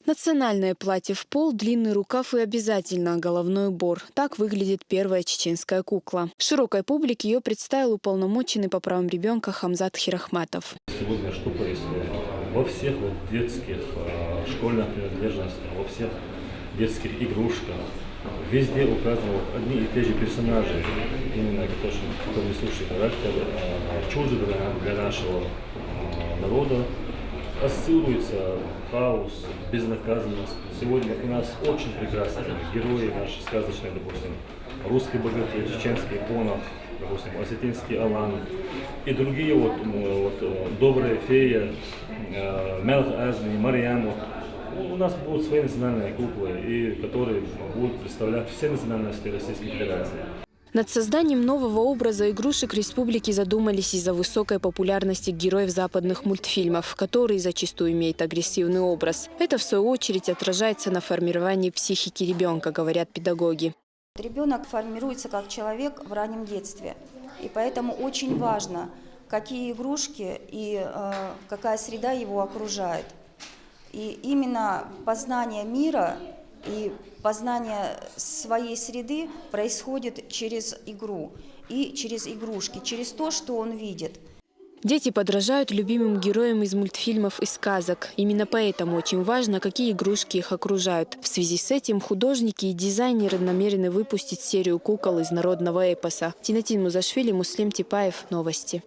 Национальное платье в пол, длинный рукав и обязательно головной убор. Так выглядит первая чеченская кукла. Широкой публике ее представил уполномоченный по правам ребенка Хамзат Хирахматов. Сегодня что происходит? Во всех детских школьных принадлежностях, во всех детских игрушках, везде указаны одни и те же персонажи, именно кто несущий характер, чуждый для нашего народа. Ассоциируется хаос, безнаказанность. Сегодня у нас очень прекрасные герои наши сказочные, допустим, русский богатырь, чеченский конах, допустим, осетинский Алан и другие добрые феи, Мелх Азми, Марьям. У нас будут свои национальные куклы, которые будут представлять все национальности Российской Федерации. Над созданием нового образа игрушек республики задумались из-за высокой популярности героев западных мультфильмов, которые зачастую имеют агрессивный образ. Это, в свою очередь, отражается на формировании психики ребенка, говорят педагоги. Ребенок формируется как человек в раннем детстве. И поэтому очень важно, какие игрушки и какая среда его окружает. И именно познание мира и познание своей среды происходит через игру и через игрушки, через то, что он видит. Дети подражают любимым героям из мультфильмов и сказок. Именно поэтому очень важно, какие игрушки их окружают. В связи с этим художники и дизайнеры намерены выпустить серию кукол из народного эпоса. Тинатин Музашвили, Муслим Типаев. Новости.